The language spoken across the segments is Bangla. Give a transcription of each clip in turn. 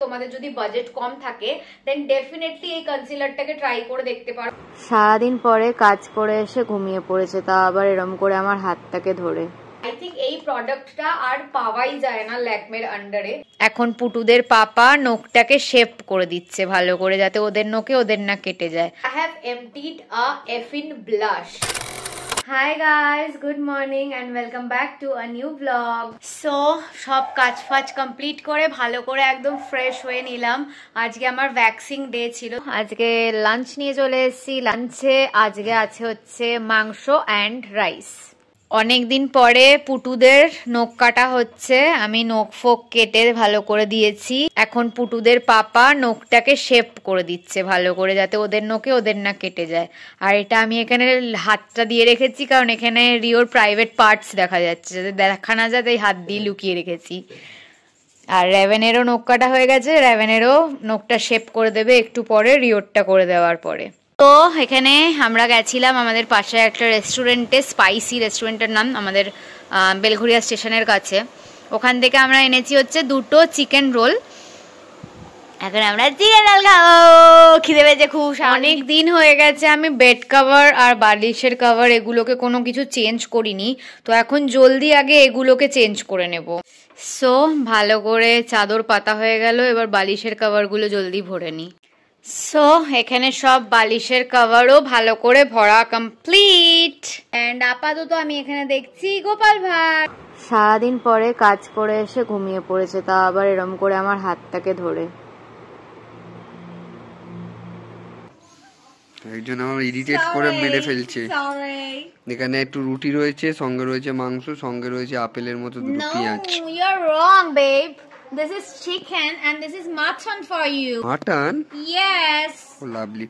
তোমাদের যদি বাজেট কম থাকে দেন ডেফিনেটলি এই কনসিলারটাকে ট্রাই করে দেখতে পারো। সারাদিন পরে কাজ করে এসে ঘুমিয়ে পড়েছে, তা আবার এরম করে আমার হাতটাকে ধরে। আই থিঙ্ক এই প্রোডাক্টটা আর পাওয়াই যায় না ল্যাকমের আন্ডারে। এখন পুটুদের পাপা নোকটাকে শেপ করে দিচ্ছে ভালো করে, যাতে ওদের নোকে ওদের না কেটে যায়। I have emptied a affine blush. Hi guys, good morning and welcome back to a new vlog. So সব কাজ ফাজ কমপ্লিট করে ভালো করে একদম ফ্রেশ হয়ে নিলাম। আজকে আমার ভ্যাকসিন ডে ছিল। আজকে লাঞ্চ নিয়ে চলে এসেছি। লাঞ্চে আজকে আছে হচ্ছে মাংস অ্যান্ড রাইস। অনেকদিন পরে পুটুদের নখ কাটা হচ্ছে। আমি নখ ফোক কেটে ভালো করে দিয়েছি। এখন পুটুদের পাপা নখটাকে শেপ করে দিচ্ছে ভালো করে, যাতে ওদের নখে ওদের না কেটে যায়। আর এটা আমি এখানে হাতটা দিয়ে রেখেছি কারণ এখানে রিওর প্রাইভেট পার্টস দেখা যাচ্ছে, যাতে দেখা না যায় তাই হাত দিয়ে লুকিয়ে রেখেছি। আর রেভেনেরও নখ কাটা হয়ে গেছে। রেভেনেরও নখটা শেপ করে দেবে একটু পরে, রিওরটা করে দেওয়ার পরে। তো এখানে আমরা গেছিলাম আমাদের পাশে একটা রেস্টুরেন্টে, স্পাইসি রেস্টুরেন্টের নাম, আমাদের বেলঘরিয়া স্টেশনের কাছে। ওখান থেকে আমরা এনেছি হচ্ছে 2টো চিকেন রোল। এখন আমরা চিকেন রোল খাবো, খিদে পেয়েছে খুব। অনেক দিন হয়ে গেছে আমি বেড কভার আর বালিশের কভার এগুলোকে কোনো কিছু চেঞ্জ করিনি, তো এখন জলদি আগে এগুলোকে চেঞ্জ করে নেব। সো ভালো করে চাদর পাতা হয়ে গেল, এবার বালিশের কভারগুলো জলদি ভরে নিই। সো এখানে সব বালিশের কভারও ভালো করে ভরা কমপ্লিট। এন্ড আপাতত আমি এখানে দেখছি গোপাল ভাঁড় সারাদিন পরে কাজ করে এসে ঘুমিয়ে পড়েছে, তা আবার এরম করে আমার হাতটাকে ধরে। একজন আমার ইরিটেট করে মেরে ফেলছে। এখানে একটু রুটি রয়েছে, সঙ্গে রয়েছে মাংস, সঙ্গে রয়েছে আপেলের মতো দুটো পেঁয়াজ। No, you're wrong, babe. This is chicken and this is mutton for you. Mutton? Yes. Oh, lovely.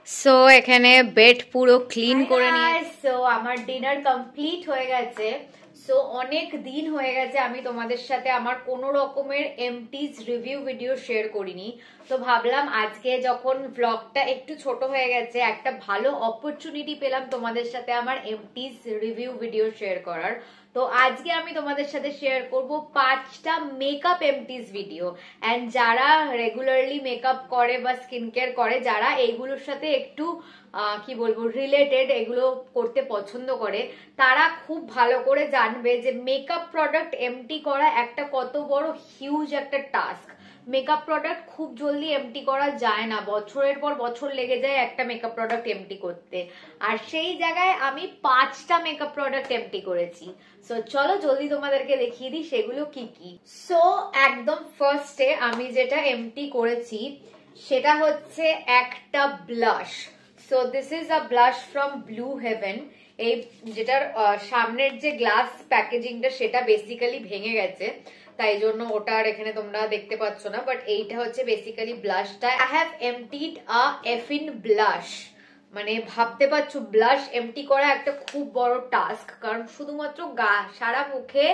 So এখানে বেড পুরো ক্লিন করে নিয়ে, সো আমার ডিনার কমপ্লিট হয়ে গেছে। সো অনেক দিন হয়ে গেছে আমি তোমাদের সাথে আমার কোনো রকমের এমটিজ রিভিউ ভিডিও শেয়ার করিনি, তো ভাবলাম আজকে যখন ব্লগটা একটু ছোট হয়ে গেছে একটা ভালো অপরচুনিটি পেলাম তোমাদের সাথে আমার এমটিজ রিভিউ ভিডিও শেয়ার করার। তো আজকে আমি তোমাদের সাথে শেয়ার করব 5টা মেকআপ এমটিজ ভিডিও। এন্ড যারা রেগুলারলি মেকআপ করে বা স্কিন কেয়ার করে, যারা এইগুলোর সাথে একটু কি বলবো রিলেটেড, এগুলো করতে পছন্দ করে, তারা খুব ভালো করে জানবে যে মেকআপ প্রোডাক্ট এমটি করা একটা কত বড় হিউজ একটা টাস্ক। মেকআপ প্রোডাক্ট খুব জলদি এমটি করা যায় না, বছরের পর বছর লেগে যায় একটা মেকআপ প্রোডাক্ট এমটি করতে। আর সেই জায়গায় আমি 5টা মেকআপ প্রোডাক্ট এমটি করেছি। সো চলো জলদি তোমাদেরকে দেখিয়ে দিই সেগুলো কি কি। সো একদম ফার্স্টে আমি যেটা এমটি করেছি সেটা হচ্ছে একটা blush. So this is a blush from Blue Heaven. এই যেটার সামনের যে গ্লাস প্যাকেজিংটা সেটা বেসিক্যালি ভেঙে গেছে, তাই জন্য ওটা আর এখানে তোমরা দেখতে পাচ্ছ না, বাট এইটা হচ্ছে বেসিক্যালি ব্লাশটা। I have emptied a affine blush. মানে ভাবতে পারছো ব্লাশ এমটি করা একটা খুব বড় টাস্ক, কারণ শুধুমাত্র সারা মুখে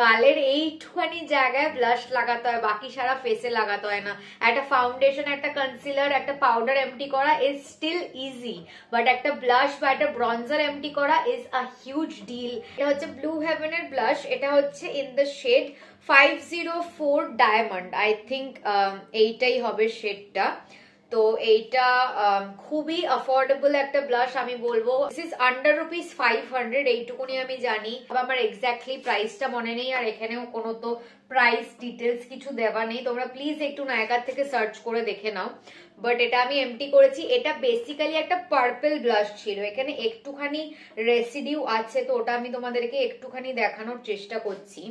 গালের এইটুখানি জায়গায় ব্লাশ লাগাতে হয়, বাকি সারা ফেসে লাগাতে হয় না। একটা ফাউন্ডেশন, একটা কনসিলার, একটা পাউডার এমটি করা ইজ স্টিল ইজি, বাট একটা ব্লাশ বা একটা ব্রঞ্জার এমটি করা ইজ আ হিউজ ডিল। এটা হচ্ছে ব্লু হেভেনের ব্লাশ। এটা হচ্ছে in the shade 504 diamond. I think এইটাই হবে শেডটা। তো এইটা খুবই অ্যাফোর্ডেবল একটা ব্লাশ আমি বলবো। দিস ইজ আন্ডার ₹500, এইটুকুনি আমি জানি। আমার এক্স্যাক্টলি প্রাইসটা মনে নেই, আর এখানেও কোনো তো প্রাইস ডিটেলস কিছু দেওয়া নেই, তোমরা প্লিজ একটু নায়কার থেকে সার্চ করে দেখে নাও। বাট এটা আমি এমটি করেছি। এটা বেসিক্যালি একটা পার্পল ব্লাশ ছিল, এখানে একটুখানি রেসিডিউ আছে, তো ওটা আমি তোমাদেরকে একটুখানি দেখানোর চেষ্টা করছি।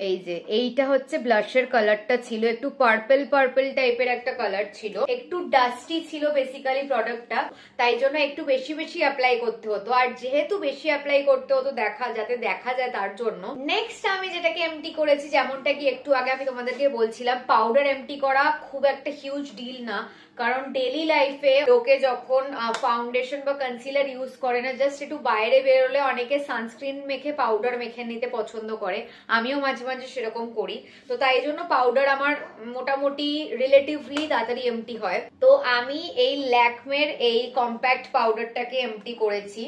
এই যে এইটা হচ্ছে ব্লাশের কালারটা ছিল, একটু পার্পল পার্পল টাইপের একটা কালার ছিল, একটু ডাস্টি ছিল বেসিক্যালি প্রোডাক্টটা, তাই জন্য একটু বেশি বেশি অ্যাপ্লাই করতে হতো। আর যেহেতু বেশি অ্যাপ্লাই করতে হতো যাতে দেখা যায়, তার জন্য নেক্সট আমি যেটাকে এমটি করেছি, যেমনটা কি একটু আগে আমি তোমাদেরকে বলছিলাম, পাউডার এমটি করা খুব একটা হিউজ ডিল না, কারণ ডেইলি লাইফে লোকে যখন ফাউন্ডেশন বা কনসিলার ইউজ করে না, জাস্ট একটু বাইরে বেরোলে অনেকে সানস্ক্রিন মেখে পাউডার মেখে নিতে পছন্দ করে, আমিও মাঝে মাঝে সেরকম করি। তো তাই জন্য পাউডার আমার মোটামুটি রিলেটিভলি তাড়াতাড়ি এমটি হয়। তো আমি এই ল্যাকমের এই কম্প্যাক্ট পাউডারটাকে এমটি করেছি।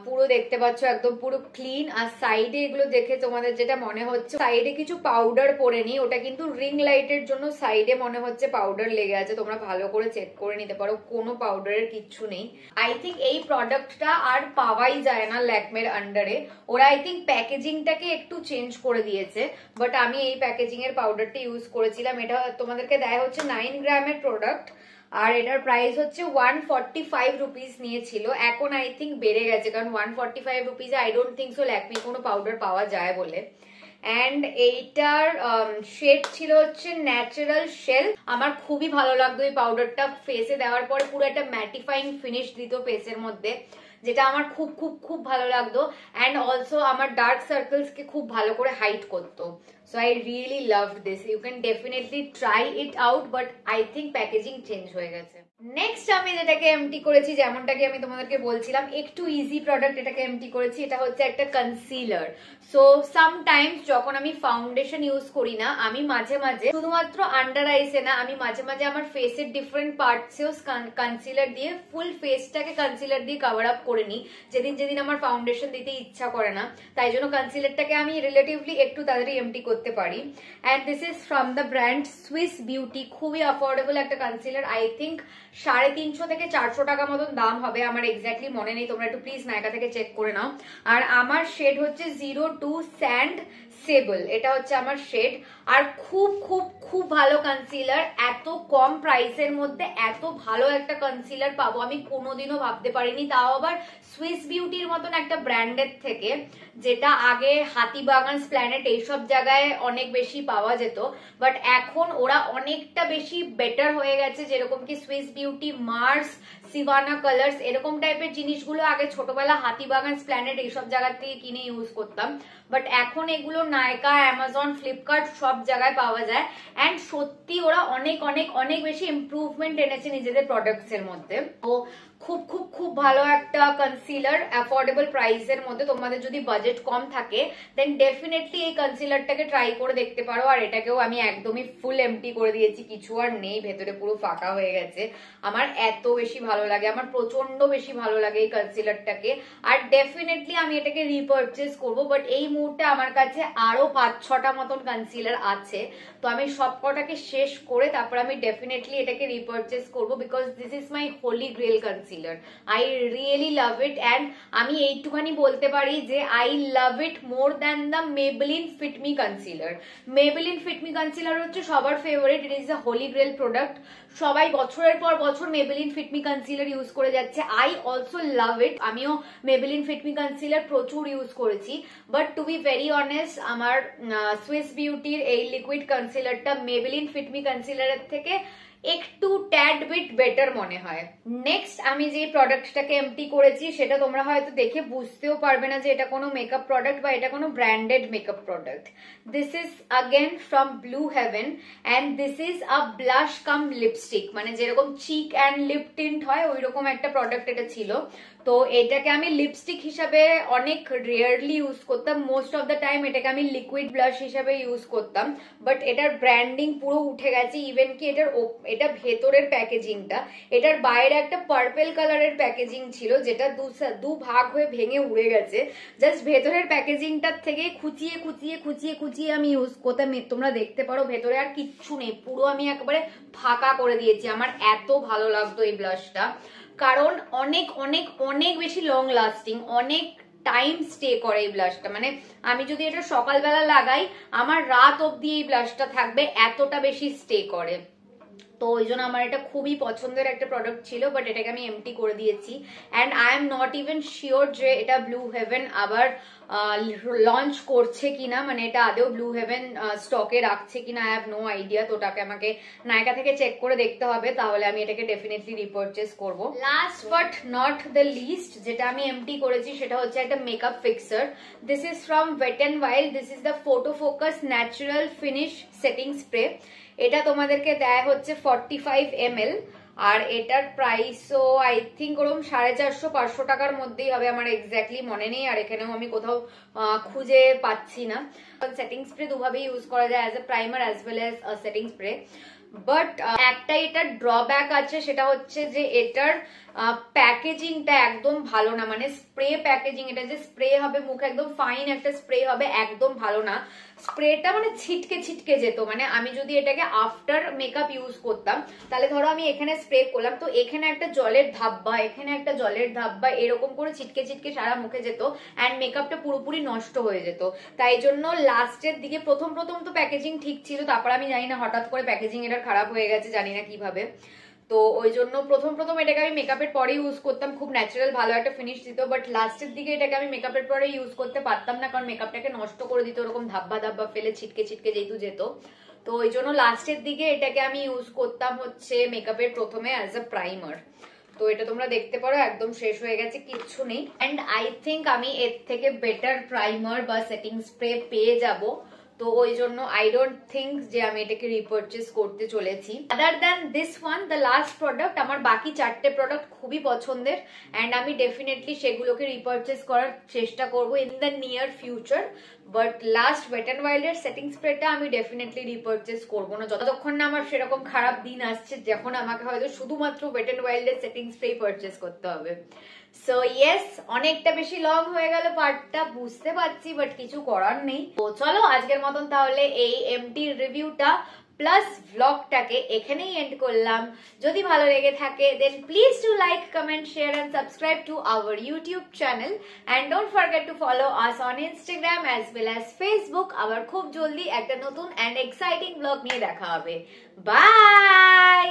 পুরো দেখতে পাচ্ছ একদম পুরো ক্লিন। আর সাইডে এগুলো দেখে তোমাদের যেটা মনে হচ্ছে সাইডে কিছু পাউডার পড়েনি, ওটা কিন্তু রিং লাইটের জন্য সাইডে মনে হচ্ছে পাউডার লেগে আছে, তোমরা ভালো করে চেক করে নিতে পারো, কোনো পাউডারের কিচ্ছু নেই। আই থিঙ্ক এই প্রোডাক্টটা আর পাওয়াই যায় না ল্যাকমের আন্ডারে। ওরা আই থিঙ্ক প্যাকেজিংটাকে একটু চেঞ্জ করে দিয়েছে, বাট আমি এই প্যাকেজিং এর পাউডারটা ইউজ করেছিলাম। এটা তোমাদেরকে দেয় হচ্ছে 9 গ্রামের প্রোডাক্ট, আর এটার প্রাইস হচ্ছে 145 রুপিস নিয়েছিল। এখন আই থিঙ্ক বেড়ে গেছে, কারণ 145 রুপিসে I don't think so Lakme কোনো পাউডার পাওয়া যায় বলে। অ্যান্ড এইটার শেড ছিল হচ্ছে ন্যাচারাল শেল। আমার খুবই ভালো লাগতো এই পাউডারটা, ফেসে দেওয়ার পরে পুরো একটা ম্যাটিফাইং ফিনিশ দিত ফেসের মধ্যে, যেটা আমার খুব খুব খুব ভালো লাগতো। অ্যান্ড অলসো আমার ডার্ক সার্কেলস কে খুব ভালো করে হাইড করতো। So I really loved this. You can definitely try it out, but I think packaging change হয়ে গেছে। নেক্সট আমি যেটাকে এমটি করেছি, যেমনটাকে আমি তোমাদেরকে বলছিলাম একটু ইজি প্রোডাক্ট, এটাকে এমটি করেছি। এটা হচ্ছে একটা কনসিলার। সো সামটাইমস যখন আমি ফাউন্ডেশন ইউজ করি না, আমি মাঝে মাঝে শুধুমাত্র আন্ডার আইসে না, আমি মাঝে মাঝে আমার ফেসের ডিফারেন্ট পার্টসেও কনসিলার দিয়ে ফুল ফেসটাকে কনসিলার দিয়ে কভার আপ করে নিই, যেদিন যেদিন আমার ফাউন্ডেশন দিতে ইচ্ছা করে না। তাই জন্য কনসিলারটাকে আমি রিলেটিভলি একটু তাড়াতাড়ি এমটি করতে পারি। And this is from the brand Swiss beauty. খুবই অ্যাফোর্ডেবল একটা কনসিলার। আই থিঙ্ক 350 থেকে 400 টাকা মতন দাম হবে, আমার এক্স্যাক্টলি মনে নেই, তোমরা একটু প্লিজ নায়কা থেকে চেক করে নাও। আর আমার শেড হচ্ছে 02 স্যান্ড সেবল, এটা হচ্ছে আমার শেড। আর খুব খুব খুব ভালো কনসিলার। এত কম প্রাইসের মধ্যে এত ভালো একটা কনসিলার পাবো আমি কোনোদিনও ভাবতে পারিনি, তাও আবার সুইস বিউটির মতন একটা ব্র্যান্ডের থেকে, যেটা আগে হাতিবাগান, প্ল্যানেট এইসব জায়গায় অনেক বেশি পাওয়া যেত, বাট এখন ওরা অনেকটা বেশি বেটার হয়ে গেছে। যেরকম কি Swiss Beauty, Mars, Sivanna Colors, এরকম টাইপের জিনিসগুলো আগে ছোটবেলা হাতিবাগান, প্ল্যানেট এইসব জায়গা থেকে কিনে ইউজ করতাম, বাট এখন এগুলো নায়কা, অ্যামাজন, ফ্লিপকার্ট সব জায়গায় পাওয়া যায়। অ্যান্ড সত্যি ওরা অনেক অনেক অনেক বেশি ইমপ্রুভমেন্ট এনেছে নিজেদের প্রোডাক্টস এর মধ্যে। তো খুব খুব খুব ভালো একটা কনসিলার অ্যাফোর্ডেবল প্রাইসের মধ্যে। তোমাদের যদি বাজেট কম থাকে দেন ডেফিনেটলি এই কনসিলারটাকে ট্রাই করে দেখতে পারো। আর এটাকেও আমি একদমই ফুল এমটি করে দিয়েছি, কিছু আর নেই, ভেতরে পুরো ফাঁকা হয়ে গেছে। আমার এত বেশি ভালো লাগে, আমার প্রচন্ড বেশি ভালো লাগে এই কনসিলারটাকে। আর ডেফিনেটলি আমি এটাকে রিপারচেজ করবো, বাট এই মুহূর্তে আমার কাছে আরো 5-6টা মতন কনসিলার আছে। তো আমি সব কটাকে শেষ করে তারপর আমি ডেফিনেটলি এটাকে রিপারচেজ করবো, because this is my holy grail concealer. I really love it. And আমি এইটুখানি বলতে পারি যে I love it more than the Maybelline fit me concealer. Maybelline fit me concealer হচ্ছে সবার favourite, it is a holy grail product. সবাই বছরের পর বছর Maybelline fit me concealer use করে যাচ্ছে। I also love it. আমিও মেবেলিন ফিট মি কনসিলার প্রচুর ইউজ করেছি, but to be very honest আমার সুইস বিউটির এই লিকুইড কনসিলারটা মেবেলিন ফিট মি কনসিলারের থেকে একটু ট্যাড বিট বেটার মনে হয়। নেক্সট আমি যে প্রোডাক্টটাকে এমটি করেছি সেটা তোমরা হয়তো দেখে বুঝতেও পারবে না যে এটা কোনো মেকআপ প্রোডাক্ট বা এটা কোনো branded makeup product. This is again from Blue Heaven and this is a blush cum lipstick, মানে যেরকম চিক অ্যান্ড লিপ টিন্ট হয় ওই রকম একটা প্রোডাক্ট এটা ছিল। তো এটাকে আমি লিপস্টিক হিসাবে অনেক রেয়ারলি ইউজ করতাম, মোস্ট অফ দ্য টাইম এটাকে আমি লিকুইড ব্লাশ হিসাবে ইউজ করতাম, বাট এটার ব্র্যান্ডিং পুরো উঠে গেছে। ইভেন কি এটা ভেতরের প্যাকেজিংটা, এটার বাইরে একটা পার্পেল কালারের প্যাকেজিং ছিল যেটা দু ভাগ হয়ে ভেঙে উড়ে গেছে। জাস্ট ভেতরের প্যাকেজিংটার থেকে খুঁচিয়ে খুঁচিয়ে খুঁচিয়ে খুঁচিয়ে আমি ইউজ করতাম। তোমরা দেখতে পারো ভেতরে আর কিচ্ছু নেই, পুরো আমি একেবারে ফাঁকা করে দিয়েছি। আমার এত ভালো লাগতো এই ব্লাশটা, কারণ অনেক অনেক অনেক বেশি লং লাস্টিং, অনেক টাইম স্টে করে এই ব্লাশটা। মানে আমি যদি এটা সকালবেলা লাগাই আমার রাত অব্দি এই ব্লাশটা থাকবে, এতটা বেশি স্টে করে। তো ওই জন্য আমার এটা খুবই পছন্দের একটা প্রোডাক্ট ছিল, বাট এটাকে আমি এমটি করে দিয়েছি। And I am not even sure যে এটা ব্লু হেভেন আবার লঞ্চ করছে কিনা, মানে এটা আদেও ব্লু হেভেন স্টকে রাখছে কিনা, আই হ্যাভ নো আইডিয়া। তো ওটাকে আমাকে নায়কা থেকে চেক করে দেখতে হবে, তাহলে আমি এটাকে ডেফিনেটলি রিপারচেজ করব। Last but not the least যেটা আমি এমটি করেছি সেটা হচ্ছে একটা makeup fixer. This is from wet and wild. This is the photo focus natural finish setting spray. এটা তোমাদেরকে দেয় হচ্ছে 45 ml। আর এটার প্রাইসও আই থিঙ্ক ওরকম 450-500 টাকার মধ্যেই হবে, আমার এক্স্যাক্টলি মনে নেই। আর এখানেও আমি কোথাও খুঁজে পাচ্ছি না। সেটিং স্প্রে দুভাবে ইউজ করা যায়, as a primer as well as setting spray. But একটা এটার ড্রব্যাক আছে, সেটা হচ্ছে যে এটার প্যাকেজিংটা একদম ভালো না, মানে স্প্রে প্যাকেজিং, এটা যে স্প্রে হবে মুখে একদম ফাইন একটা স্প্রে হবে, একদম ভালো না। স্প্রেটা মানে ছিটকে ছিটকে যেত, মানে আমি যদি এটাকে আফটার মেকআপ ইউজ করতাম, তাহলে ধরো আমি এখানে স্প্রে করলাম, তো এখানে একটা জলের ধাব্বা, এখানে একটা জলের ধাব্বা, এরকম করে ছিটকে ছিটকে সারা মুখে যেত, অ্যান্ড মেকআপটা পুরোপুরি নষ্ট হয়ে যেত। তাই জন্য লাস্টের দিকে প্রথম তো প্যাকেজিং ঠিক ছিল, তারপর আমি জানি না হঠাৎ করে প্যাকেজিং এটার খারাপ হয়ে গেছে, জানি না কিভাবে। তো ওই জন্য প্রথম এটাকে আমি মেকআপের পরে ইউজ করতাম, খুব ন্যাচারাল ভালো একটা ফিনিশ দিত। বাট লাস্টের দিকে এটাকে আমি মেকআপের পরে ইউজ করতে পারতাম না, কারণ মেকআপটাকে নষ্ট করে দিত, ওরকম ধাব্বা ধাব্বা ফেলে ছিটকে ছিটকে যেহেতু যেত। তো ওই জন্য লাস্টের দিকে এটাকে আমি ইউজ করতাম হচ্ছে মেকআপের প্রথমে অ্যাজ আ প্রাইমার। তো এটা তোমরা দেখতে পারো একদম শেষ হয়ে গেছে, কিচ্ছু নেই। অ্যান্ড আই থিঙ্ক আমি এর থেকে বেটার প্রাইমার বা সেটিং স্প্রে পেয়ে যাব। তো ওই জন্য আই ডোন্ট থিঙ্ক যে আমি এটাকে রিপারচেস করতে চলেছি। Other than this one, the last product, আমার বাকি 4টে প্রোডাক্ট খুবই পছন্দের, অ্যান্ড আমি ডেফিনেটলি সেগুলোকে রিপারচেস করার চেষ্টা করব in the near future. But last wet and ওয়াইল্ডের সেটিং স্প্রেটা আমি ডেফিনেটলি রিপারচেস করবো না, যতক্ষণ না আমার সেরকম খারাপ দিন আসছে যখন আমাকে হয়তো শুধুমাত্র ওয়েট অ্যান্ড ওয়াইল্ডের সেটিং স্প্রে পারচেস করতে হবে। সো ইয়েস, অনেকটা বেশি লং হয়ে গেল পার্টটা, বুঝতে পারছি, বাট কিছু করার নেই। তো চলো আজকের মতন তাহলে এই এমটির রিভিউটা প্লাস ভ্লগটাকে এখানেই এন্ড করলাম। যদি ভালো লেগে থাকে then please do like, comment, share and subscribe to our YouTube channel, and don't forget to follow us on Instagram as well as Facebook. আবার খুব জলদি একটা নতুন এন্ড এক্সাইটিং ব্লগ নিয়ে দেখা হবে। বাই।